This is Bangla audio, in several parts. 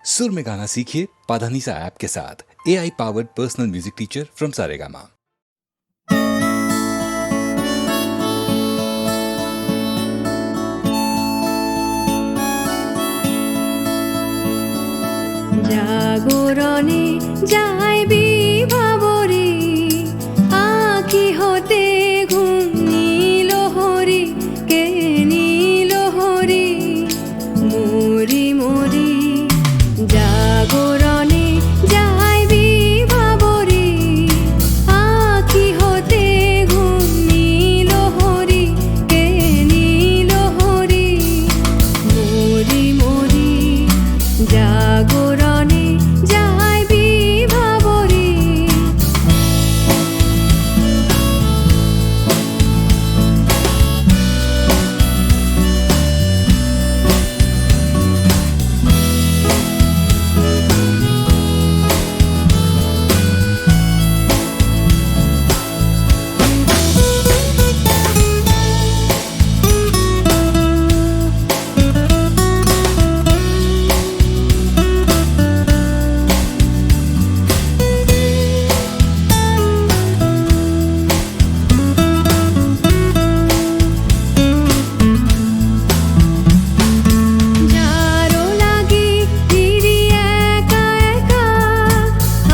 सुर में गाना सीखिए पाधानीसा ऐप के साथ। AI powered personal music teacher from Saregama. জাগরণে যাইবি ভাবরে আঁখি হতে ঘুম নীল হরি কে নীল হরি মরি মরি জাগরণে যাইবি ভাবরে আঁখি হতে ঘুম নীল হরি কে নীল হরি মরি মরি জাগরণে যাইবি ভাবরে। যারো লাগি ফিরি একা একা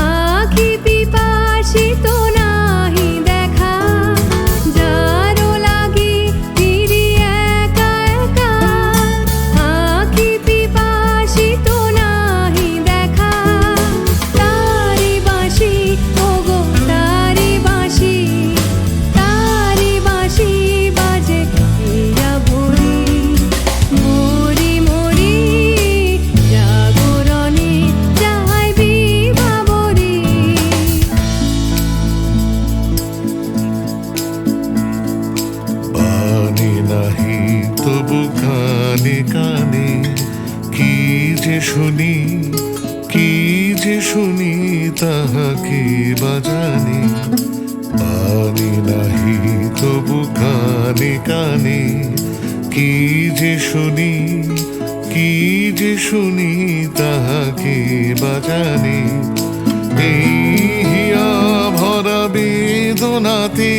আঁখি পিপাসিত নাহি দেখা। যারো লাগি ফিরি একা একা আঁখি পিপাসিত নাহি দেখা। তারি বাঁশি ওগো তারি বাঁশি বাজে হিয়া ভরি মরি মরি জাগরণে যাইবি ভাবরে। বাণী নাহি তবু কানে কানে কি যে শুনি তাহাকে বাজানি। বাণী নাহি তবু কানে কানে কি যে শুনি তাহাকে বাজানি। এই হিয়া ভরা বেদনাতে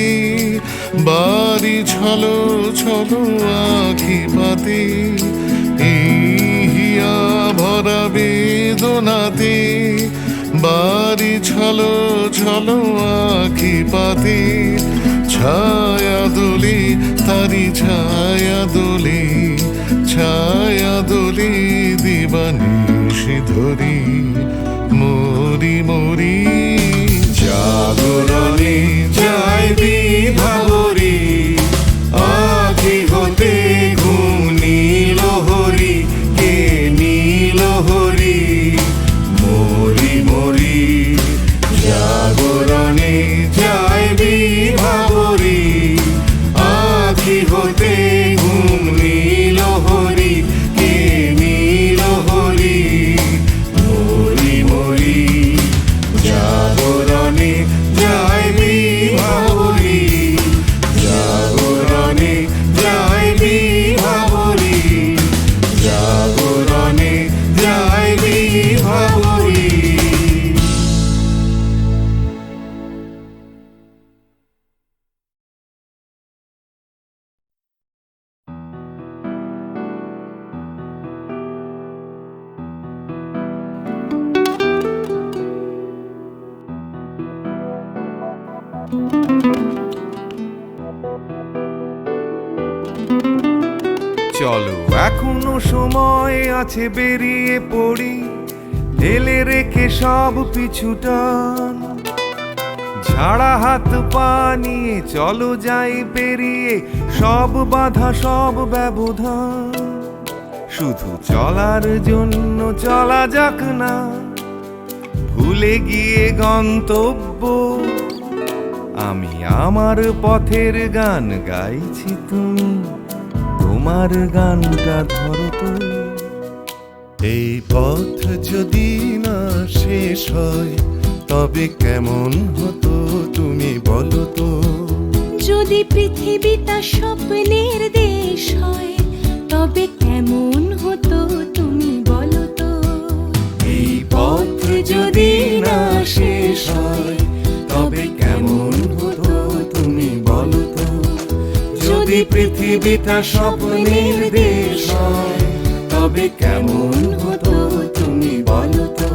বাড়ি ছলো ছলো আঁখি পাতে। এই হিয়া ভরা বেদনাতে বাড়ি ছলো ছলো আঁখি পাতে। ছায়া দোলে তারি ছায়া দোলে দিবানিশি ধরি মরি মরি জাগরণে যাইবি ভাবরে আঁখি হতে ঘুম নীল হরি কে নীল হরি মরি মরি জাগরণে যাইবি ভাবরে আঁখি হতে ঘুম নীল হরি কে নীল হরি মরি মরি জাগরণে যাইবি ভাবরে জাগরণে যাইবি ভাবরে জাগরণে যাইবি ভাবরে। চলো এখনো সময় আছে, বেরিয়ে পড়ি ঢেলে রেখে সব পিছুটান। ঝাড়া হাত পা নিয়ে চলো যাই পেরিয়ে সব বাধা সব ব্যবধান। শুধু চলার জন্য চলা যাক না, ভুলে গিয়ে গন্তব্য। আমি আমার পথের গান গাইছি, তুমি তোমার গানটা ধরো তো। এই পথ যদি না শেষ হয় তবে কেমন হতো তুমি বলো তো। যদি পৃথিবীটা স্বপ্নের দেশ হয় তবে কেমন হতো তুমি বলো তো। হয় তবে কেমন হতো তুমি বলো তো। যদি পৃথিবীটা স্বপ্নের দেশ হয় তবে কেমন হতো তুমি বলো তো।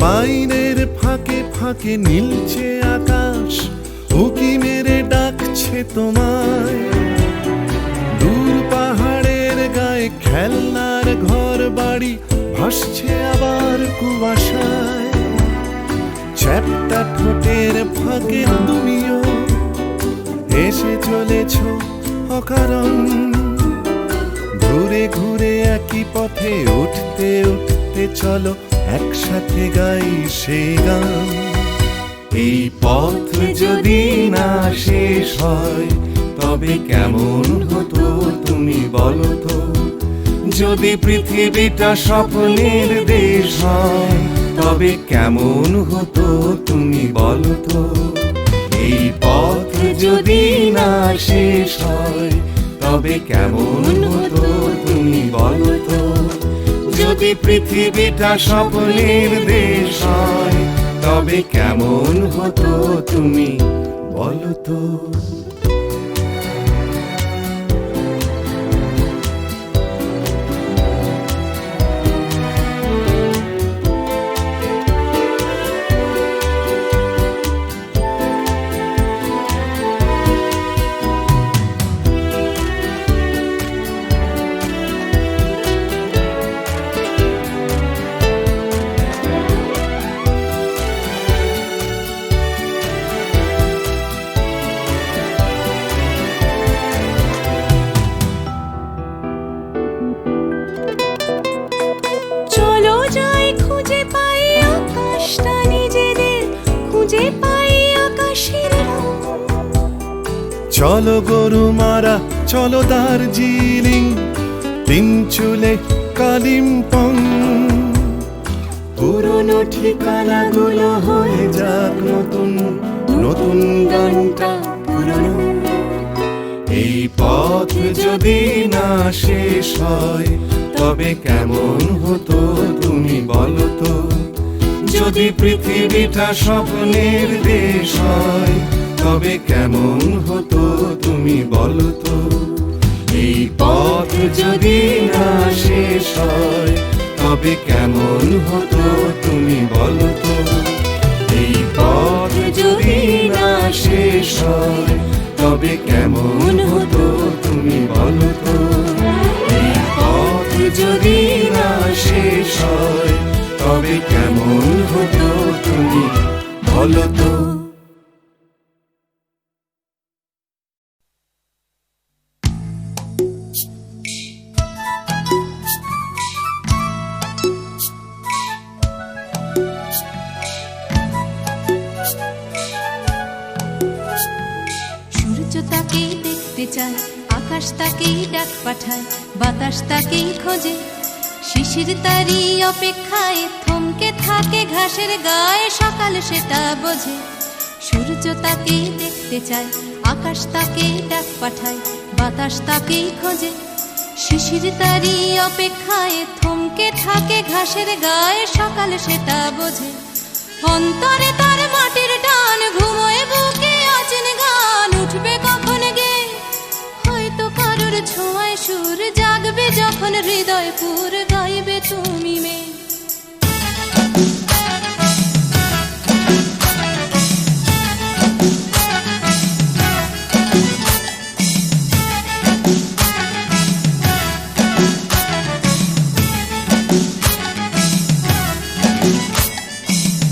বাইরের ফাঁকে ফাঁকে নীলছে আকাশ, উকি মেরে ডাকছে তোমায়। দূর পাহাড়ের গায়ে খেলনার ঘর বাড়ি ভাসছে আবার কুয়াশায়। চ্যাপ্টা ঠোঁটের ফাঁকে তুমিও এসে চলেছ অকারণ। ঘুরে ঘুরে একই পথে উঠতে উঠতে চলো একসাথে গাই সেই গান। এই পথ যদি না শেষ হয় তবে কেমন হতো তুমি বলো তো। যদি পৃথিবীটা স্বপ্নের দেশ হয় তবে কেমন হতো তুমি বলো তো। এই পথ যদি না শেষ হয় তবে কেমন হতো তুমি বলো তো। যদি পৃথিবীটা স্বপ্নের দেশ হয় তবে কেমন হতো তুমি বলো তো। চলো যাই খুঁজে পাই আকাশটা নিজেদের, খুঁজে পাই আকাশের রং। চলো গরু মারা চলো দার্জিলিং, তিন চুলে কালিম্পং। পুরনো ঠিকানাগুলো হয়ে যাক নতুন, নতুন গানটা পুরনো। এই পথ যদি না শেষ হয় তবে কেমন হতো তুমি বলো তো। যদি পৃথিবীটা স্বপ্নের দেশ হয় তবে কেমন হতো তুমি বলো তো। এই পথ যদি না শেষ হয় তবে কেমন হতো তুমি বলো তো। এই পথ যদি না শেষ হয় তবে কেমন হতো তুমি বলো তো। এই পথ যদি না শেষ হয় তবে কেমন হতো তুমি বলো তো। সূর্য তাকেই দেখতে চায়, আকাশ তাকেই ডাক পাঠায়, বাতাস তাকেই খোঁজে। শিশির তারি অপেক্ষায় থমকে থাকে ঘাসের গায়ে, সকাল সেটা বোঝে। সূর্য তাকেই দেখতে চায়, আকাশ তাকেই ডাক পাঠায়, বাতাস তাকেই খোঁজে। শিশির তারি অপেক্ষায় থমকে থাকে ঘাসের গায়ে, সকাল সেটা বোঝে। অন্তরে তার মাটির টান, ঘুমোয় বুকে অচেন গান, উঠবে কখন গে হয়তো কারোর ছোঁয়ায় সুর, জাগবে যখন হৃদয় পুর, গাইবে তুমি মেয়ে।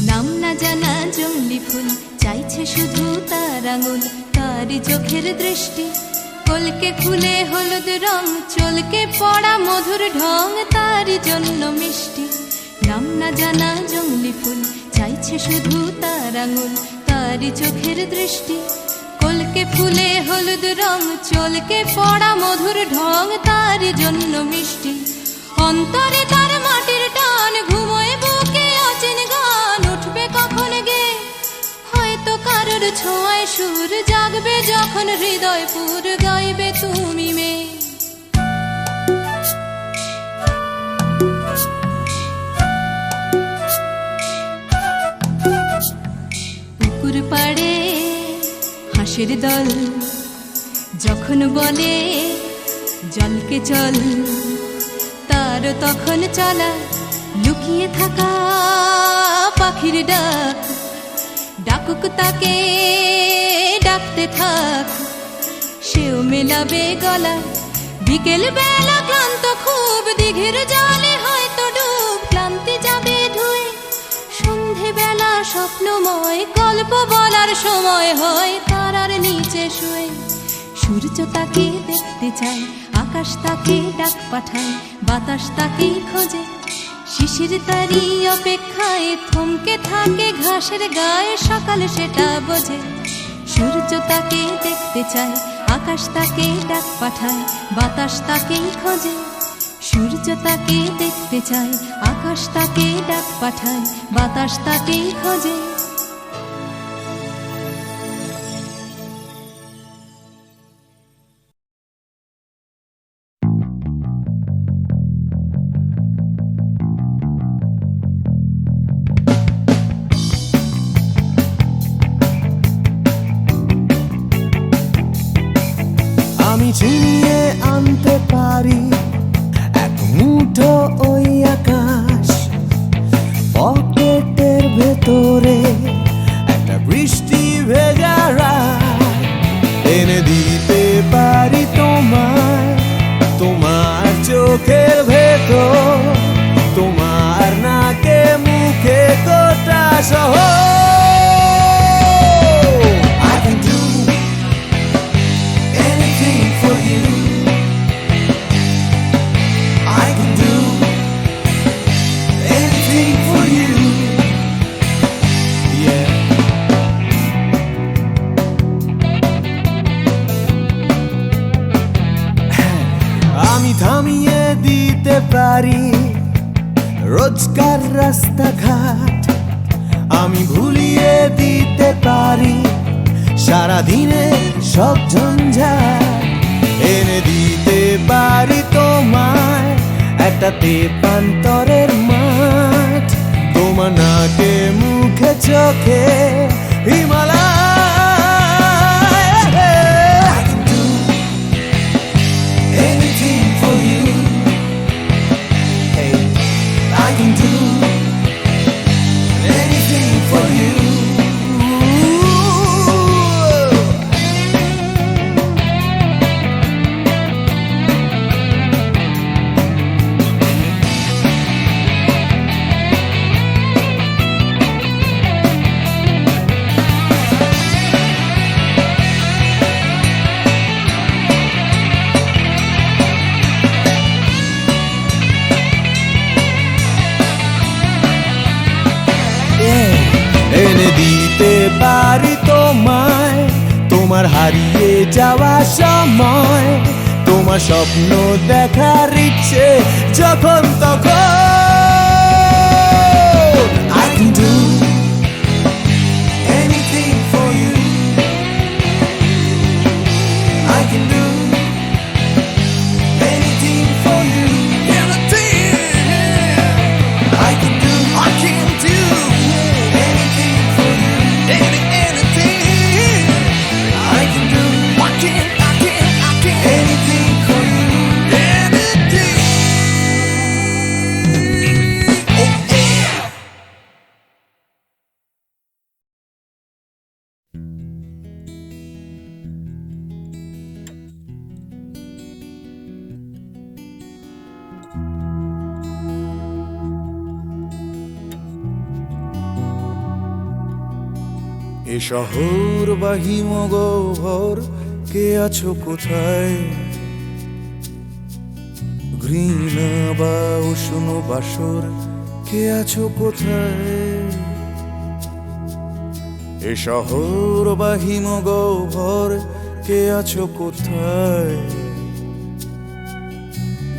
নাম না জানা জংলি ফুল চাইছে শুধু তার আঙুল, তারই চোখের দৃষ্টি। কলকে ফুলে হলুদ রং, চলকে পড়া মধুর ঢং, তারই জন্য মিষ্টি। নাম না জানা জংলি ফুল চাইছে শুধু তার আঙুল, তারই চোখের দৃষ্টি। কলকে ফুলে হলুদ রং, চলকে পড়া মধুর ঢং, তারই জন্য মিষ্টি। অন্তরে তার মাটির টান, ঘুমোয় বুকে অচেন গান, ছোঁয়ায় সুর জাগবে যখন হৃদয় পুর গাইবে তুমি মেয়ে। পুকুর পাড়ে হাঁসের দল যখন বলে জলকে চল, তার তখন চলা লুকিয়ে থাকা পাখির ডাক, ডাকুক তাকে ডাকতে থাক, সেও মেলাবে গলা। বিকেল বেলা ক্লান্ত খুব দিঘির জলে হয়তো ডুব, ক্লান্তি যাবে ধুয়ে। সন্ধে বেলা স্বপ্নময় গল্প বলার সময় হয় তারার নিচে শুয়ে। সূর্য তাকে দেখতে চায়, আকাশ তাকে ডাক পাঠায়, বাতাস তাকে খোঁজে। শিশির তারি অপেক্ষায় থমকে থাকে ঘাসের গায়ে, সকাল সেটা বোঝে। সূর্য তাকে দেখতে চায়, আকাশ তাকে ডাক পাঠায়, বাতাস তাকে খোঁজে। সূর্য তাকে দেখতে চায়, আকাশ তাকে ডাক পাঠায়, বাতাস তাকে খোঁজে। আমি ছিনিয়ে আনতে পারি এক মুঠো ওই আকাশ, পকেটের ভেতরে একটা বৃষ্টি ভেজা রাত, এনে দিতে পারি তোমায় তোমার চোখের ভেতর, তোমার নাকে মুখে গোটা শহর। আমি থামিয়ে দিতে পারি রোজকার রাস্তাঘাট, আমি ভুলিয়ে দিতে পারি সারাদিনে সব ঝঞ্ঝাট, এনে দিতে পারি তোমায় একটা তেপান্তরের মাঠ, তোমার নাকে মুখে চোখে হিমালয়। এনে দিতে পারি তোমায় তোমার হারিয়ে যাওয়া সময়, তোমার স্বপ্ন দেখার ইচ্ছে যখন তখন। I can do anything for you, I can do anything for you, anything I can do, I can do anything for you, anything I can do, I can anything for you, anything. Oh yeah. এ শহর বা হিমগহ্বর, কে আছো কোথায়? ঘৃণা বা উষ্ণ বাসর, কে আছো কোথায়? এ শহর বা হিমগহ্বর, কে আছো কোথায়?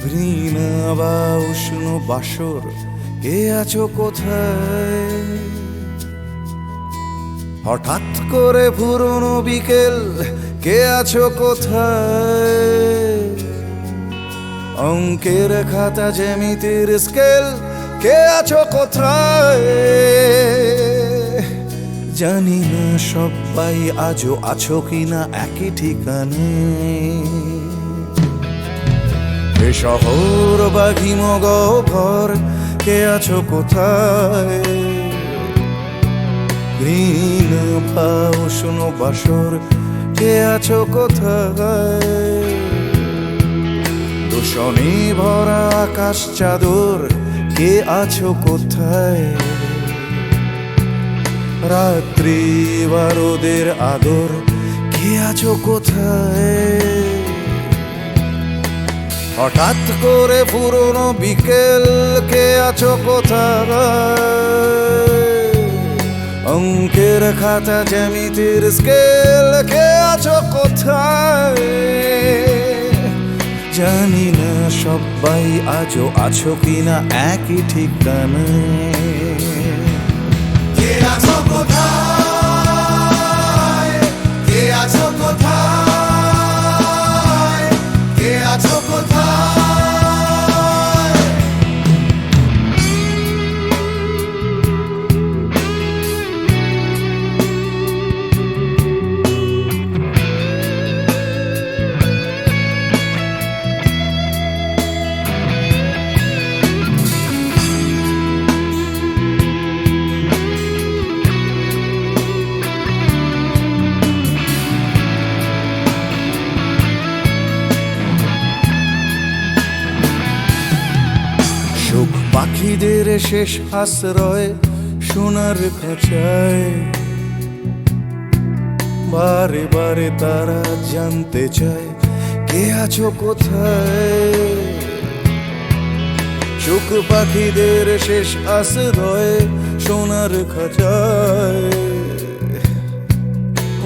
ঘৃণা বা উষ্ণ বাসর, কে আছো কোথায়? হঠাৎ করে পুরনো বিকেল, কে আছো কোথায়? অঙ্কের খাতা জ্যামিতির স্কেল, কে আছো কোথায়? জানি না সবাই আজও আছো কিনা একই ঠিকানে। এ শহর বা ঘর, কে আছো কোথায়? গ্রীন বা উষ্ণ বাসর, কে আছো কোথায়? দূষণে ভরা আকাশ চাদর, কে আছো কোথায়? রাত্রি বা রোদের আদর, কে আছো কোথায়? হঠাৎ করে পুরনো বিকেল, কে আছো কোথায়? অঙ্কের খাতা জ্যামিতির স্কেল, কে আছো কোথায়? জানি না সবাই আজও আছো কিনা একই ঠিকানায়। কে আছো কোথায়? কে আছো কোথায়? কে আছো কোথায়? পাখিদের শেষ আশ্রয় সোনার খাঁচায়, বারে বারে তারা জানতে চায় কে আছো কোথায়। চোখ পাখিদের শেষ আশ্রয় সোনার খাঁচায়,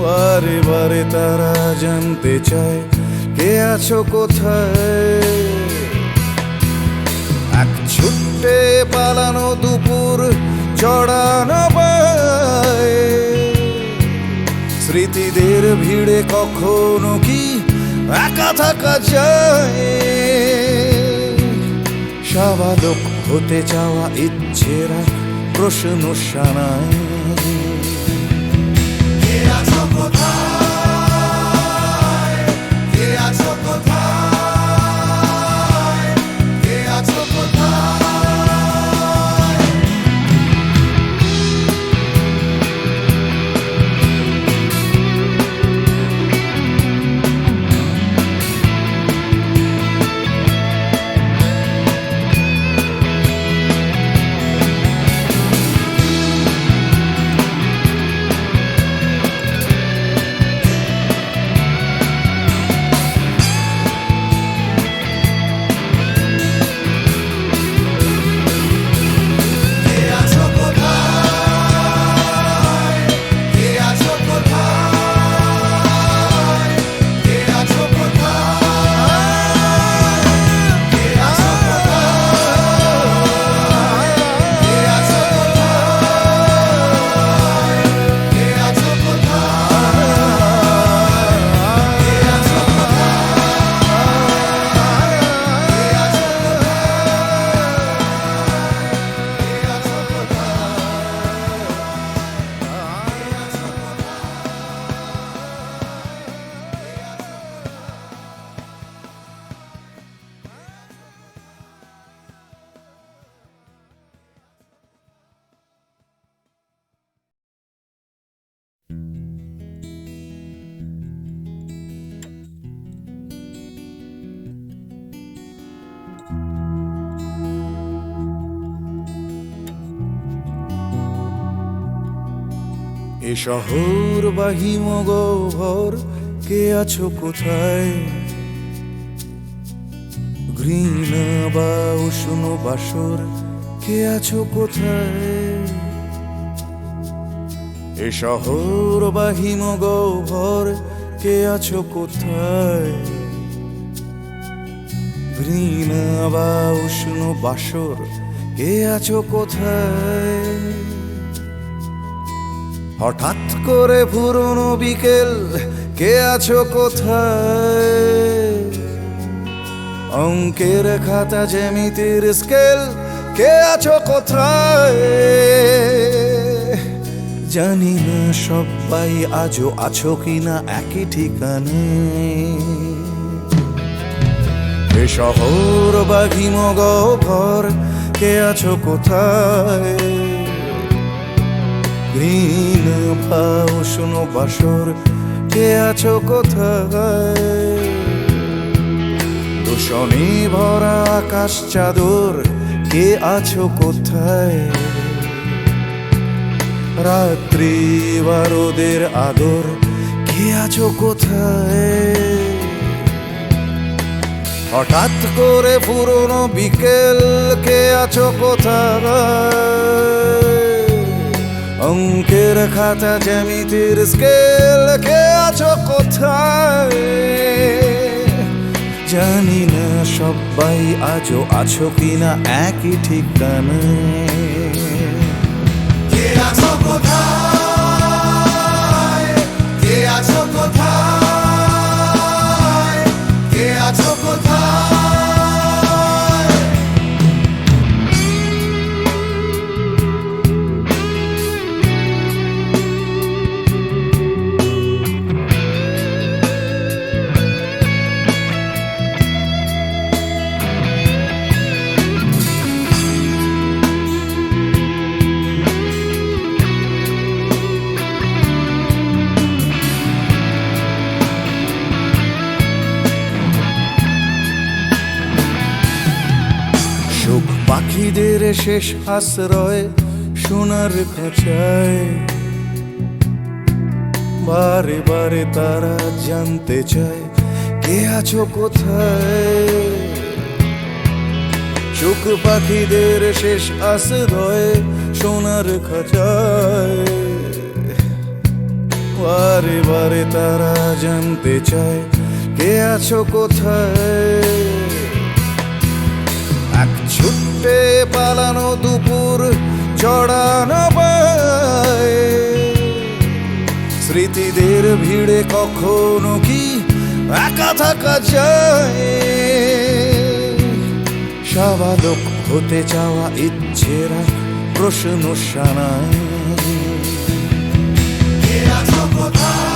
বারে বারে তারা জানতে চায় কে আছো কোথায়। এক ছুটে পালানো দুপুর চড়ানো পায়, স্মৃতিদের ভিড়ে কখনো কি একা থাকা যায়? স্বাভাবিক হতে চাওয়া ইচ্ছেরা প্রশ্ন শানায়। কে আছো কোথায়? কে আছো কোথায়? কে আছো কোথায়? এ শহর বা হিমগহ্বর, কে আছো কোথায়? ঘৃণা বা উষ্ণ বাসর, কে আছো কোথায়? এ শহর বা হিমগহ্বর, কে আছো কোথায়? ঘৃণা বা উষ্ণ বাসর, কে আছো কোথায়? হঠাৎ করে পুরনো বিকেল, কে আছো কোথায়? অঙ্কের খাতা জ্যামিতির স্কেল, কে আছো কোথায়? জানি না সবাই আজও আছো কিনা একই ঠিকানে। এ শহর বা ঘর, কে আছো কোথায়? গ্রীন বা উষ্ণ বাসর, কে আছো কোথায়? দূষণে ভরা আকাশ চাদর, কে আছো কোথায়? রাত্রি বা রোদের আদর, কে আছো কোথায়? হঠাৎ করে পুরনো বিকেল, কে আছো কোথায়? অঙ্কের খাতা জ্যামিতির স্কেল, কে আছো কোথায়? জানি না সবাই আজও আছো কিনা একই ঠিকানায়। কে আছো কোথায়? কে আছো কোথায়? কে আছো কোথায়? সুখ পাখিদের শেষ আশ্রয় সোনার খাঁচায়, বারে বারে তারা জানতে চায় কে আছো কোথায়। সুখ পাখিদের শেষ আশ্রয় সোনার খাঁচায়, বারে বারে তারা জানতে চায় কে আছো কোথায়। এক ছুটে পালানো দুপুর জড়ানো পায়, স্মৃতিদের ভিড়ে কখনো কি একা থাকা যায়? স্বাভাবিক হতে চাওয়া ইচ্ছেরা প্রশ্ন শানায়। কে আছো কোথায়?